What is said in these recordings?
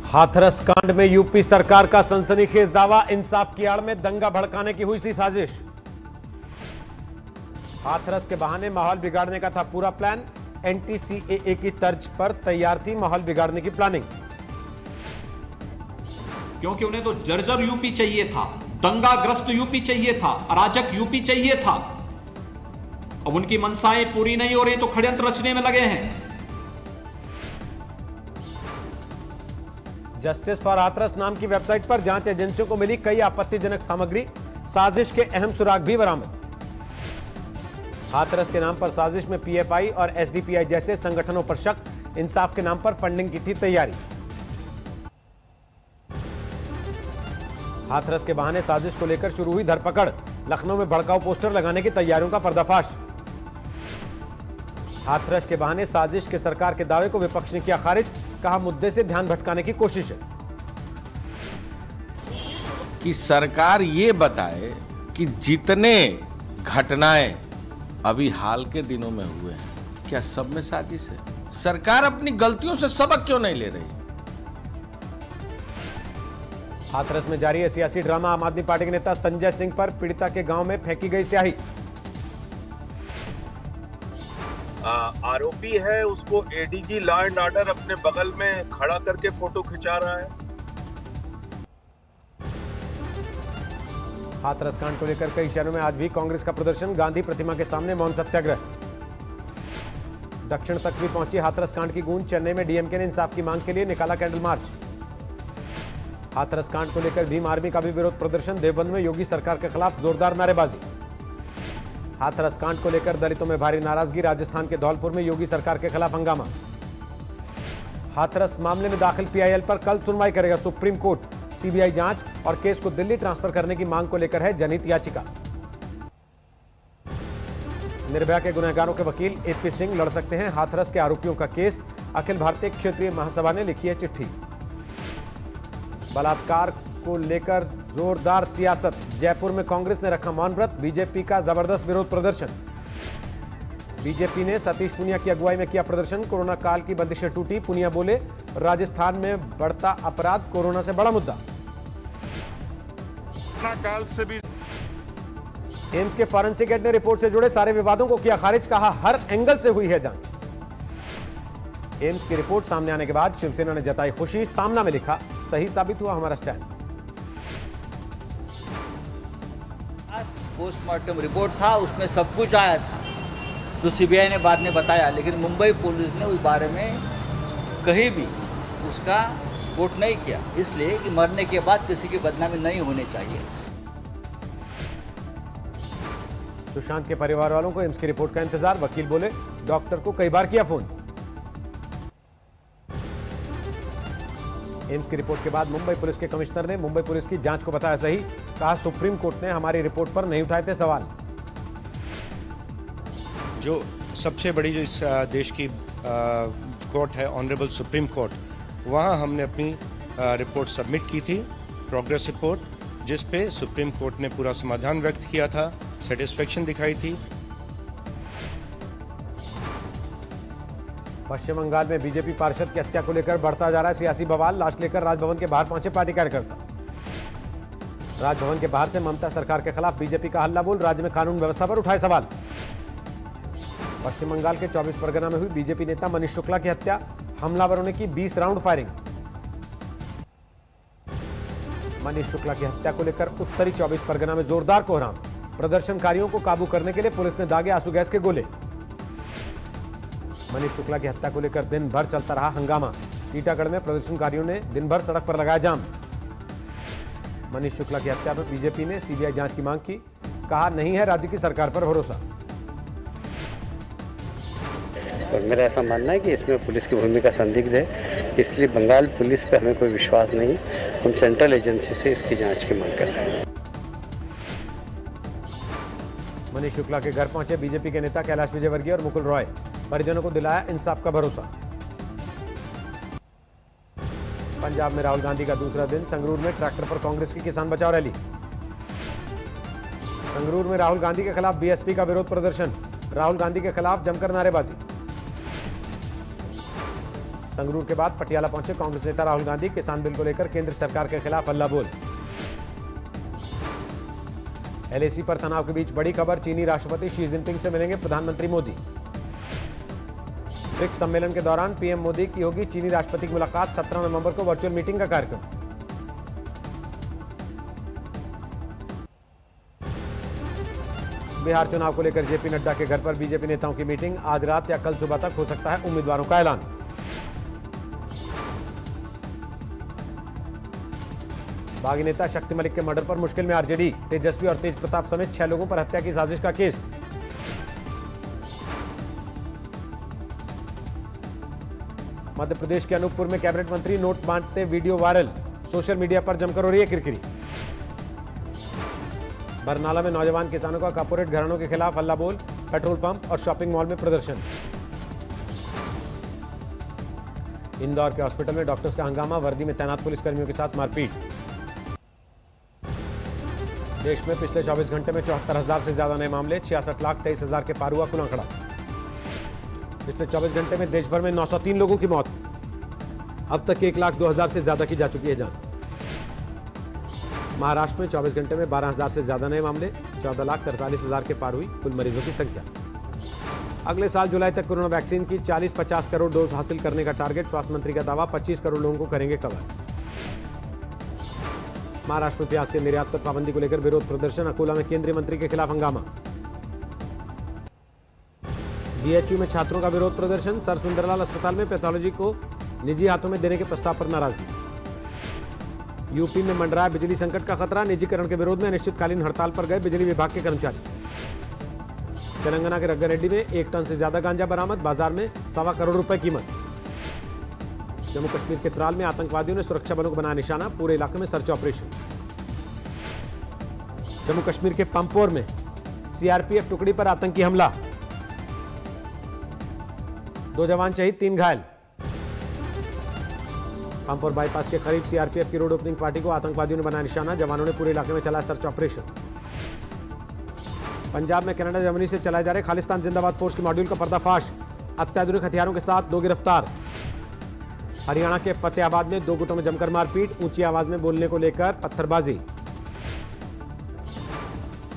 हाथरस कांड में यूपी सरकार का सनसनीखेज दावा, इंसाफ की आड़ में दंगा भड़काने की हुई थी साजिश। हाथरस के बहाने माहौल बिगाड़ने का था पूरा प्लान, एंटी-सीएए की तर्ज पर तैयार थी माहौल बिगाड़ने की प्लानिंग। क्योंकि उन्हें तो जर्जर यूपी चाहिए था, दंगाग्रस्त यूपी चाहिए था, अराजक यूपी चाहिए था। अब उनकी मनसाएं पूरी नहीं हो रही तो षड्यंत्र रचने में लगे हैं। जस्टिस फॉर हाथरस नाम की वेबसाइट पर जांच एजेंसियों को मिली कई आपत्तिजनक सामग्री, साजिश के अहम सुराग भी बरामद। हाथरस के नाम पर साजिश में पीएफआई और एसडीपीआई जैसे संगठनों पर शक, इंसाफ के नाम पर फंडिंग की थी तैयारी। हाथरस के बहाने साजिश को लेकर शुरू हुई धरपकड़, लखनऊ में भड़काऊ पोस्टर लगाने की तैयारियों का पर्दाफाश। हाथरस के बहाने साजिश के सरकार के दावे को विपक्ष ने किया खारिज, कहा मुद्दे से ध्यान भटकाने की कोशिश है। कि सरकार ये बताए कि जितने घटनाएं अभी हाल के दिनों में हुए हैं, क्या सब में साजिश है? सरकार अपनी गलतियों से सबक क्यों नहीं ले रही? हाथरस में जारी है सियासी ड्रामा, आम आदमी पार्टी के नेता संजय सिंह पर पीड़िता के गांव में फेंकी गई स्याही। आरोपी है, उसको एडीजी लॉ एंड ऑर्डर अपने बगल में खड़ा करके फोटो खिंचा रहा है। हाथरस कांड को लेकर कई शहरों में आज भी कांग्रेस का प्रदर्शन, गांधी प्रतिमा के सामने मौन सत्याग्रह। दक्षिण तक भी पहुंची हाथरस कांड की गूंज, चेन्नई में डीएमके ने इंसाफ की मांग के लिए निकाला कैंडल मार्च। हाथरस कांड को लेकर भीम आर्मी का भी विरोध प्रदर्शन, देवबंद में योगी सरकार के खिलाफ जोरदार नारेबाजी। हाथरस कांड को लेकर दलितों में भारी नाराजगी, राजस्थान के धौलपुर में योगी सरकार के खिलाफ हंगामा। हाथरस मामले में दाखिल पीआईएल पर कल सुनवाई करेगा सुप्रीम कोर्ट, सीबीआई जांच और केस को दिल्ली ट्रांसफर करने की मांग को लेकर है जनहित याचिका। निर्भया के गुनहगारों के वकील एपी सिंह लड़ सकते हैं हाथरस के आरोपियों का केस, अखिल भारतीय क्षेत्रीय महासभा ने लिखी है चिट्ठी। बलात्कार को लेकर जोरदार सियासत, जयपुर में कांग्रेस ने रखा मौन व्रत, बीजेपी का जबरदस्त विरोध प्रदर्शन। बीजेपी ने सतीश पूनिया की अगुवाई में किया प्रदर्शन, कोरोना काल की बंदिशें टूटी, पूनिया बोले राजस्थान में बढ़ता अपराध कोरोना से बड़ा मुद्दा। काल से भी एम्स के फॉरेंसिक हेड ने रिपोर्ट से जुड़े सारे विवादों को किया खारिज, कहा हर एंगल से हुई है जांच। एम्स की रिपोर्ट सामने आने के बाद शिवसेना ने जताई खुशी, सामना में लिखा सही साबित हुआ हमारा स्टैंड। पोस्टमार्टम रिपोर्ट था, उसमें सब कुछ आया था तो सीबीआई ने बाद में बताया, लेकिन मुंबई पुलिस ने उस बारे में कहीं भी उसका सपोर्ट नहीं किया, इसलिए कि मरने के बाद किसी की बदनामी नहीं होनी चाहिए। सुशांत के परिवार वालों को एम्स की रिपोर्ट का इंतजार, वकील बोले डॉक्टर को कई बार किया फोन। एम्स की रिपोर्ट के बाद मुंबई पुलिस के कमिश्नर ने मुंबई पुलिस की जांच को बताया सही, कहा सुप्रीम कोर्ट ने हमारी रिपोर्ट पर नहीं उठाए थे सवाल। जो सबसे बड़ी जो इस देश की कोर्ट है, ऑनरेबल सुप्रीम कोर्ट, वहाँ हमने अपनी रिपोर्ट सबमिट की थी, प्रोग्रेस रिपोर्ट, जिस पे सुप्रीम कोर्ट ने पूरा समाधान व्यक्त किया था, सेटिस्फेक्शन दिखाई थी। पश्चिम बंगाल में बीजेपी पार्षद की हत्या को लेकर बढ़ता जा रहा है सियासी बवाल, लाश लेकर राजभवन के बाहर पहुंचे पार्टी कार्यकर्ता। राजभवन के बाहर से ममता सरकार के खिलाफ बीजेपी का हल्ला बोल, राज्य में कानून व्यवस्था पर उठाए सवाल। पश्चिम बंगाल के 24 परगना में हुई बीजेपी नेता मनीष शुक्ला की हत्या, हमलावरों ने की 20 राउंड फायरिंग। मनीष शुक्ला की हत्या को लेकर उत्तरी 24 परगना में जोरदार कोहराम, प्रदर्शनकारियों को काबू करने के लिए पुलिस ने दागे आंसू गैस के गोले। मनीष शुक्ला की हत्या को लेकर दिन भर चलता रहा हंगामा, टीटागढ़ में प्रदर्शनकारियों ने दिन भर सड़क पर लगाया जाम। मनीष शुक्ला की हत्या पर बीजेपी ने सीबीआई जांच की मांग की, कहा नहीं है राज्य की सरकार पर भरोसा। और मेरा ऐसा मानना है कि इसमें पुलिस की भूमिका संदिग्ध है, इसलिए बंगाल पुलिस पे हमें कोई विश्वास नहीं, हम सेंट्रल एजेंसी से इसकी जांच की मांग कर रहे हैं। मनीष शुक्ला के घर पहुंचे बीजेपी के नेता कैलाश विजयवर्गीय और मुकुल रॉय, परिजनों को दिलाया इंसाफ का भरोसा। पंजाब में राहुल गांधी का दूसरा दिन, संगरूर में ट्रैक्टर पर कांग्रेस की किसान बचाओ रैली। संगरूर में राहुल गांधी के खिलाफ बीएसपी का विरोध प्रदर्शन, राहुल गांधी के खिलाफ जमकर नारेबाजी। संगरूर के बाद पटियाला पहुंचे कांग्रेस नेता राहुल गांधी। किसान बिल को लेकर केंद्र सरकार के खिलाफ हल्ला बोल। एलएसी पर तनाव के बीच बड़ी खबर, चीनी राष्ट्रपति शी जिनपिंग से मिलेंगे प्रधानमंत्री मोदी। ब्रिक्स सम्मेलन के दौरान पीएम मोदी की होगी चीनी राष्ट्रपति की मुलाकात। 17 नवंबर को वर्चुअल मीटिंग का कार्यक्रम। बिहार चुनाव को लेकर जेपी नड्डा के घर पर बीजेपी नेताओं की मीटिंग। आज रात या कल सुबह तक हो सकता है उम्मीदवारों का ऐलान। बागी नेता शक्ति मलिक के मर्डर पर मुश्किल में आरजेडी। तेजस्वी और तेज प्रताप समेत 6 लोगों पर हत्या की साजिश का केस। मध्य प्रदेश के अनूपपुर में कैबिनेट मंत्री नोट बांटते वीडियो वायरल। सोशल मीडिया पर जमकर हो रही है किरकिरी। बरनाला में नौजवान किसानों का कॉर्पोरेट घरानों के खिलाफ हल्ला बोल। पेट्रोल पंप और शॉपिंग मॉल में प्रदर्शन। इंदौर के हॉस्पिटल में डॉक्टर्स का हंगामा। वर्दी में तैनात पुलिसकर्मियों के साथ मारपीट। देश में पिछले 24 घंटे में 74,000 से ज्यादा नए मामले। 66,23,000 के पार हुआ कुल आंकड़ा। पिछले 24 घंटे में देश भर में 903 लोगों की मौत। अब तक 1,02,000 से ज्यादा की जा चुकी है जान। महाराष्ट्र में 24 घंटे में 12,000 से ज्यादा नए मामले। 14,43,000 के पार हुई कुल मरीजों की संख्या। अगले साल जुलाई तक कोरोना वैक्सीन की 40-50 करोड़ डोज हासिल करने का टारगेट। स्वास्थ्य मंत्री का दावा, 25 करोड़ लोगों को करेंगे कवर। महाराष्ट्र में प्याज के निर्यात पर पाबंदी को लेकर विरोध प्रदर्शन। अकोला में केंद्रीय मंत्री के खिलाफ हंगामा। बीएचयू में छात्रों का विरोध प्रदर्शन। सर सुंदरलाल अस्पताल में पैथोलॉजी को निजी हाथों में देने के प्रस्ताव पर नाराजगी। यूपी में मंडराया बिजली संकट का खतरा। निजीकरण के विरोध में अनिश्चितकालीन हड़ताल पर गए बिजली विभाग के कर्मचारी। तेलंगाना के रंगारेड्डी में 1 टन से ज्यादा गांजा बरामद। बाजार में 1.25 करोड़ रुपए कीमत। जम्मू कश्मीर के त्राल में आतंकवादियों ने सुरक्षा बलों को बनाया निशाना। पूरे इलाके में सर्च ऑपरेशन। जम्मू कश्मीर के पंपोर में सीआरपीएफ टुकड़ी पर आतंकी हमला। 2 जवान शहीद, 3 घायल। पंपोर बाईपास के करीब सीआरपीएफ की रोड ओपनिंग पार्टी को आतंकवादियों ने बनाया निशाना। जवानों ने पूरे इलाके में चलाया सर्च ऑपरेशन। पंजाब में कनाडा जर्मनी से चलाए जा रहे खालिस्तान जिंदाबाद फोर्स के मॉड्यूल का पर्दाफाश। अत्याधुनिक हथियारों के साथ 2 गिरफ्तार। हरियाणा के फतेहाबाद में 2 गुटों में जमकर मारपीट। ऊंची आवाज में बोलने को लेकर पत्थरबाजी।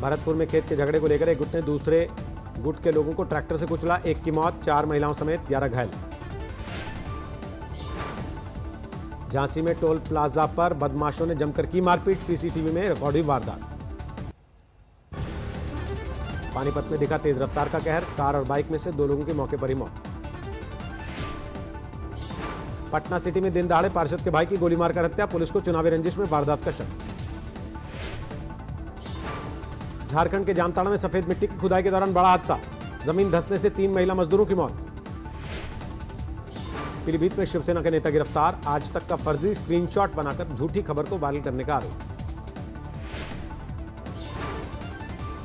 भरतपुर में खेत के झगड़े को लेकर एक गुट ने दूसरे गुट के लोगों को ट्रैक्टर से कुचला। 1 की मौत, 4 महिलाओं समेत 11 घायल। झांसी में टोल प्लाजा पर बदमाशों ने जमकर की मारपीट। सीसीटीवी में रिकॉर्ड हुई वारदात। पानीपत में दिखा तेज रफ्तार का कहर। कार और बाइक में से 2 लोगों की मौके पर ही मौत। पटना सिटी में दिन दहाड़े पार्षद के भाई की गोली मारकर हत्या। पुलिस को चुनावी रंजिश में वारदात का शक। झारखंड के जामताड़ा में सफेद मिट्टी की खुदाई के दौरान बड़ा हादसा। जमीन धंसने से 3 महिला मजदूरों की मौत। पीलीभीत में शिवसेना के नेता गिरफ्तार। आज तक का फर्जी स्क्रीनशॉट बनाकर झूठी खबर को वायरल करने का आरोप।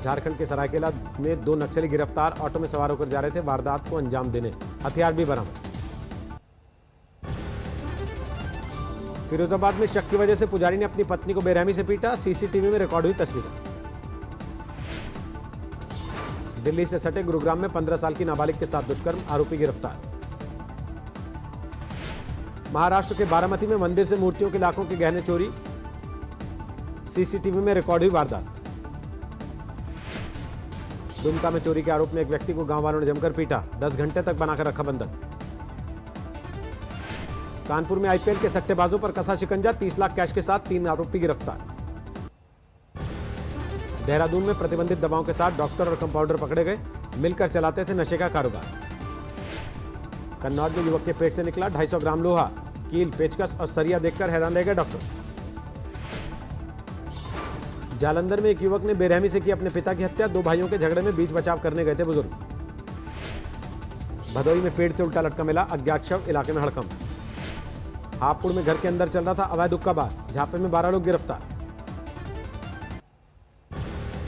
झारखंड के सरायकेला में 2 नक्सली गिरफ्तार। ऑटो में सवार होकर जा रहे थे वारदात को अंजाम देने। हथियार भी बरामद। फिरोजाबाद में शक की वजह से पुजारी ने अपनी पत्नी को बेरहमी से पीटा। सीसीटीवी में रिकॉर्ड हुई तस्वीरें। दिल्ली से सटे गुरुग्राम में 15 साल की नाबालिग के साथ दुष्कर्म। आरोपी गिरफ्तार। महाराष्ट्र के बारामती में मंदिर से मूर्तियों के लाखों के गहने चोरी। सीसीटीवी में रिकॉर्ड हुई वारदात। दुमका में चोरी के आरोप में एक व्यक्ति को गांव वालों ने जमकर पीटा। 10 घंटे तक बनाकर रखा बंधक। कानपुर में आईपीएल के सट्टेबाजों पर कसा शिकंजा। 30 लाख कैश के साथ 3 आरोपी गिरफ्तार। देहरादून में प्रतिबंधित दवाओं के साथ डॉक्टर और कंपाउंडर पकड़े गए। मिलकर चलाते थे नशे का कारोबार। कन्नौज में युवक के पेट से निकला 250 ग्राम लोहा। कील, पेचकस और सरिया देखकर हैरान रह गए डॉक्टर। जालंधर में एक युवक ने बेरहमी से की अपने पिता की हत्या। 2 भाइयों के झगड़े में बीच बचाव करने गए थे बुजुर्ग। भदोई में पेड़ से उल्टा लटका मिला अज्ञात शव। इलाके में हड़कंप। हापुड़ में घर के अंदर चल रहा था अवैध हुक्का बार। झापे में 12 लोग गिरफ्तार।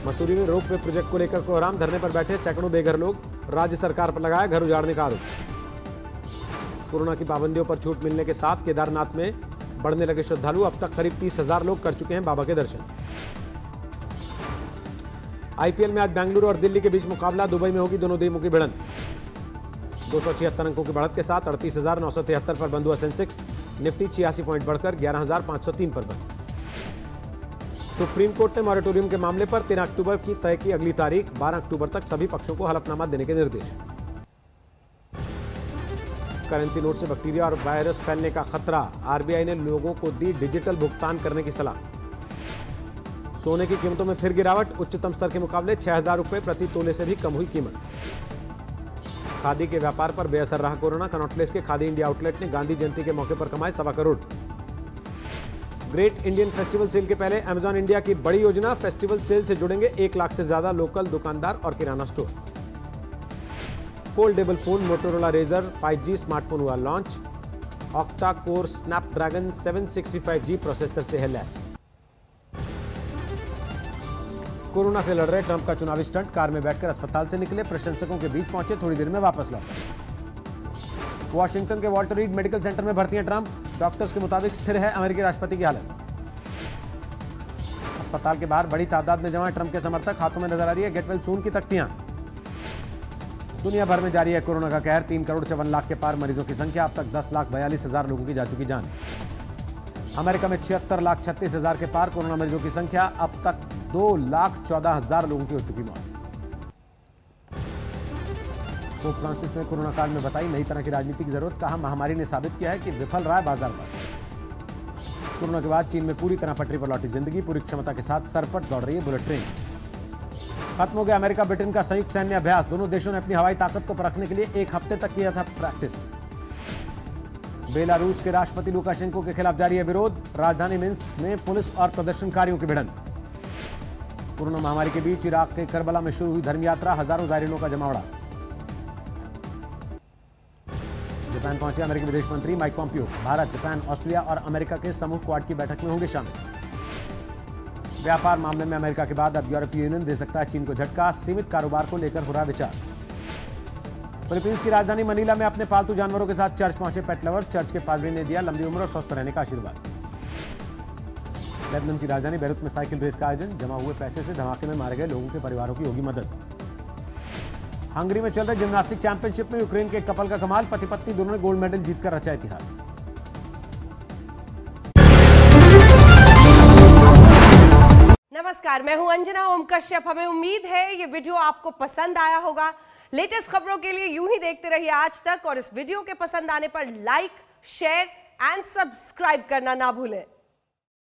मसूरी में रोप वे प्रोजेक्ट को लेकर कोहराम। धरने पर बैठे सैकड़ों बेघर लोग। राज्य सरकार पर लगाया घर उजाड़ने का आरोप। कोरोना की पाबंदियों पर छूट मिलने के साथ केदारनाथ में बढ़ने लगे श्रद्धालु। अब तक करीब 30,000 लोग कर चुके हैं बाबा के दर्शन। आईपीएल में आज बेंगलुरु और दिल्ली के बीच मुकाबला। दुबई में होगी दोनों टीमों की भिड़ंत। 276 अंकों की बढ़त के साथ 38,973 पर बंद हुआ सेंसेक्स। निफ्टी 86 पॉइंट बढ़कर 11,503 पर बंद। सुप्रीम कोर्ट ने मॉरेटोरियम के मामले पर 13 अक्टूबर की तय की अगली तारीख। 12 अक्टूबर तक सभी पक्षों को हलफनामा देने के निर्देश। करेंसी नोट से बैक्टीरिया और वायरस फैलने का खतरा, आरबीआई ने लोगों को दी डिजिटल भुगतान करने की सलाह। सोने की कीमतों में फिर गिरावट, उच्चतम स्तर के मुकाबले 6,000 रुपए प्रति तोले से भी कम हुई कीमत। खादी के व्यापार पर बेअसर रहा कोरोना। कनॉट प्लेस के खादी इंडिया आउटलेट ने गांधी जयंती के मौके पर कमाए 1.25 crore. Great Indian festival sale के पहले अमेजॉन इंडिया की बड़ी योजना। फेस्टिवल सेल से जुड़ेंगे 1 लाख से ज्यादा लोकल दुकानदार और किराना store. Foldable phone Motorola Razr 5G smartphone हुआ launch. Octa core Snapdragon 765G processor से है लैस। कोरोना से लड़ रहे ट्रंप का चुनावी स्टंट, कार में बैठकर अस्पताल से निकले, प्रशंसकों के बीच पहुंचे, थोड़ी देर में वापस लौटे। वॉशिंगटन के वॉल्टर रीड मेडिकल सेंटर में भर्ती हैं ट्रंप। डॉक्टर्स के मुताबिक स्थिर है अमेरिकी राष्ट्रपति की हालत। अस्पताल के बाहर बड़ी तादाद में जमा ट्रंप के समर्थक, हाथों में नजर आ रही है गेट वेल सून की तख्तियां। दुनिया भर में जारी है कोरोना का कहर। 3 करोड़ 54 लाख के पार मरीजों की संख्या। अब तक 10,42,000 लोगों की जा चुकी जान। अमेरिका में 76,36,000 के पार कोरोना मरीजों की संख्या। अब तक 2,14,000 लोगों की हो चुकी मौत। पोप फ्रांसिस ने कोरोना काल में बताई नई तरह की राजनीति की जरूरत। कहा, महामारी ने साबित किया है कि विफल रहा है बाजारवाद। कोरोना के बाद चीन में पूरी तरह पटरी पर लौटी जिंदगी। पूरी क्षमता के साथ सरपट दौड़ रही है बुलेट ट्रेन। खत्म हो गया अमेरिका ब्रिटेन का संयुक्त सैन्य अभ्यास। दोनों देशों ने अपनी हवाई ताकत को परखने के लिए 1 हफ्ते तक किया था प्रैक्टिस। बेलारूस के राष्ट्रपति लुकाशेंको के खिलाफ जारी है विरोध। राजधानी मिन्स्क में पुलिस और प्रदर्शनकारियों की भिड़ंत। कोरोना महामारी के बीच इराक के करबला में शुरू हुई धर्म यात्रा। हजारों जायरीनों का जमावड़ा। जापान पहुंचे अमेरिकी विदेश मंत्री Mike Pompeo. Bharat, Japan, Australia और अमेरिका के समूह क्वाड की बैठक में होंगे शामिल। व्यापार मामले में अमेरिका के बाद अब यूरोपीय यूनियन दे सकता है चीन को झटका। सीमित कारोबार को लेकर हो रहा विचार। फिलीपींस की राजधानी मनीला में अपने पालतू जानवरों के साथ चर्च पहुंचे पेट लवर्स। चर्च के पादरी ने दिया लंबी उम्र और स्वस्थ रहने का आशीर्वाद। लेबनान की राजधानी बेरूत में साइकिल रेस का आयोजन। जमा हुए पैसे से धमाके में मारे गए लोगों के परिवारों की होगी मदद। हंगरी में चल रहे जिम्नास्टिक चैंपियनशिप में यूक्रेन के कपल का कमाल। पति पत्नी दोनों ने गोल्ड मेडल जीतकर रचा इतिहास। नमस्कार, मैं हूं अंजना ओम कश्यप। हमें उम्मीद है ये वीडियो आपको पसंद आया होगा। लेटेस्ट खबरों के लिए यूं ही देखते रहिए आज तक, और इस वीडियो के पसंद आने पर लाइक, शेयर एंड सब्सक्राइब करना ना भूलें।